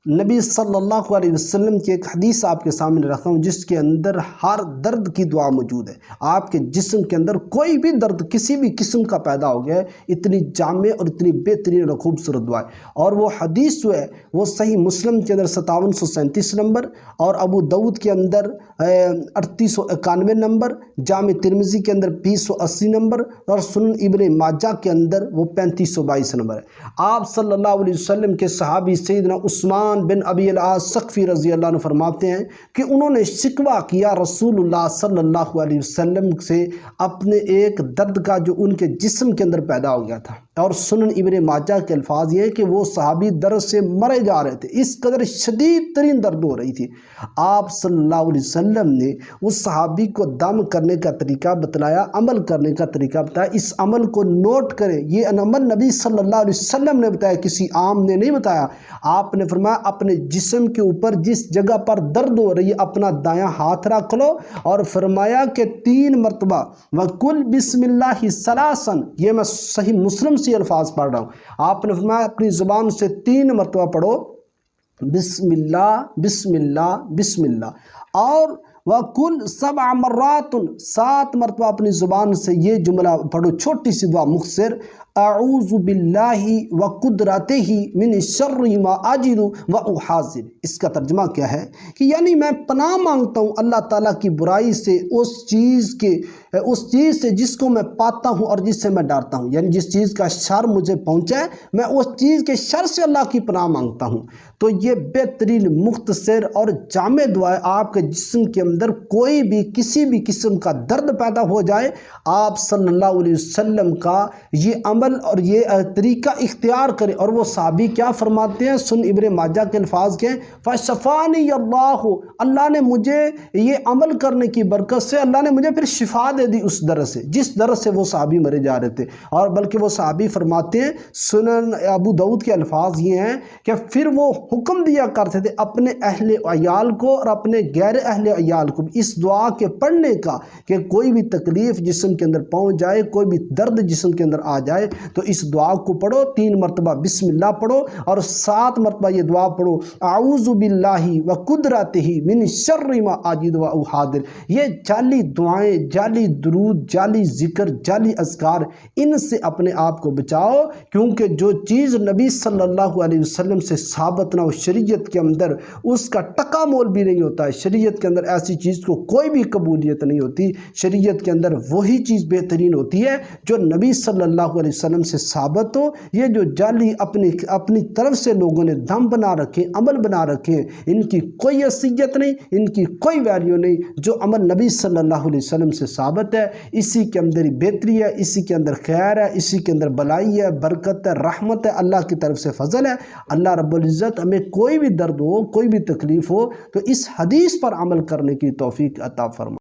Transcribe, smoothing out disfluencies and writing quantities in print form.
نبی صلی اللہ علیہ وسلم کی ایک حدیث آپ کے سامنے رکھا ہوں جس کے اندر ہر درد کی دعا موجود ہے۔ آپ کے جسم کے اندر کوئی بھی درد کسی بھی قسم کا پیدا ہو گیا ہے، اتنی جامع اور اتنی بہترین اور خوبصورت دعا ہے۔ اور وہ حدیث جو ہے وہ صحیح مسلم کے اندر 5737 نمبر، اور ابو داؤد کے اندر 3891 نمبر، جامع ترمذی کے اندر 2080 نمبر، اور سنن ابن ماجہ کے اندر وہ 3522 نمبر ہے۔ آپ صلی اللہ علیہ وسلم کے صحابی سیدنا عثمان بن ابی العاص ثقفی رضی اللہ عنہ فرماتے ہیں کہ انہوں نے شکوہ کیا رسول اللہ صلی اللہ علیہ وسلم سے اپنے ایک درد کا جو ان کے جسم کے اندر پیدا ہو گیا تھا، اور سنن ابن ماجہ کے الفاظ یہ کہ وہ صحابی درد سے مرے جا رہے تھے، اس قدر شدید ترین درد ہو رہی تھی۔ آپ صلی اللہ علیہ وسلم نے اس صحابی کو دم کرنے کا طریقہ بتلایا، عمل کرنے کا طریقہ بتایا۔ اس عمل کو نوٹ کریں، یہ عمل نبی صلی اللہ علیہ وسلم نے بتایا، کسی عام نے نہیں بتایا۔ آپ نے فرمایا اپنے جسم کے اوپر جس جگہ پر درد ہو رہی ہے اپنا دایاں ہاتھ رکھ لو، اور فرمایا کہ 3 مرتبہ وَقُلْ بِسْمِ اللَّهِ ثَلَاثًا، یہ میں صحیح مسلم سے الفاظ پڑھ رہا ہوں۔ آپ نے فرمایا اپنی زبان سے 3 مرتبہ پڑھو، بسم اللہ بسم اللہ بسم اللہ، اور وَقُلْ 7 مرات، 7 مرتبہ اپنی زبان سے یہ جملہ پڑھو، چھوٹی سی دعا مختصر، اعوذ باللہ وقدرتہ من شر ما اجد واحاذر۔ اس کا ترجمہ کیا ہے کہ یعنی میں پناہ مانگتا ہوں اللہ تعالیٰ کی برائی سے، اس چیز سے جس کو میں پاتا ہوں اور جس سے میں ڈرتا ہوں، یعنی جس چیز کا شر مجھے پہنچا ہے میں اس چیز کے شر سے اللہ کی پناہ مانگتا ہوں۔ تو یہ بہترین مختصر اور جامع دعا ہے۔ آپ کے جسم کے اندر کوئی بھی کسی بھی قسم کا درد پیدا ہو جائے، آپ صلی اللہ علیہ وسلم کا یہ عمل اور یہ طریقہ اختیار کریں۔ اور وہ صحابی کیا فرماتے ہیں، سن ابن ماجہ کے الفاظ کے، فَشَفَانِيَ اللَّهُ، اللہ نے مجھے یہ عمل کرنے کی برکت سے اللہ نے مجھے پھر شفا دے دی اس درد سے جس درد سے وہ صحابی مرے جا رہے تھے۔ اور بلکہ وہ صحابی فرماتے ہیں، سنن ابو داؤد کے الفاظ یہ ہیں کہ پھر وہ حکم دیا کرتے تھے اپنے اہل عیال کو اور اپنے غیر اہل عیال کو اس دعا کے پڑھنے کا کہ کوئی بھی تکلیف جسم کے اندر پہنچ جائے، کوئی بھی درد جسم کے اندر آ جائے تو اس دعا کو پڑھو، 3 مرتبہ بسم اللہ پڑھو، اور 7 مرتبہ یہ دعا پڑھو، اعوذ باللہ وقدرتہ من شر ما اجد واحاذر۔ یہ جعلی دعائیں، جعلی درود، جعلی ذکر، جعلی اذکار، ان سے اپنے آپ کو بچاؤ، کیونکہ جو چیز نبی صلی اللہ علیہ وسلم سے ثابت نہ ہو، شریعت کے اندر اس کا ٹکا مول بھی نہیں ہوتا ہے۔ شریعت کے اندر ایسی چیز کو کوئی بھی قبولیت نہیں ہوتی۔ شریعت کے اندر وہی چیز بہترین ہوتی ہے جو نبی صلی اللہ علیہ وسلم سے ثابت ہو۔ یہ جو جعلی اپنی طرف سے لوگوں نے دم بنا رکھے، عمل بنا رکھے، ان کی کوئی حیثیت نہیں، ان کی کوئی ویلیو نہیں۔ جو عمل نبی صلی اللہ علیہ وسلم سے ثابت ہے اسی کے اندر ہی بہتری ہے، اسی کے اندر خیر ہے، اسی کے اندر بلائی ہے، برکت ہے، رحمت ہے، اللہ کی طرف سے فضل ہے۔ اللہ رب العزت ہمیں کوئی بھی درد ہو، کوئی بھی تکلیف ہو تو اس حدیث پر عمل کرنے کی توفیق عطا فرمائے۔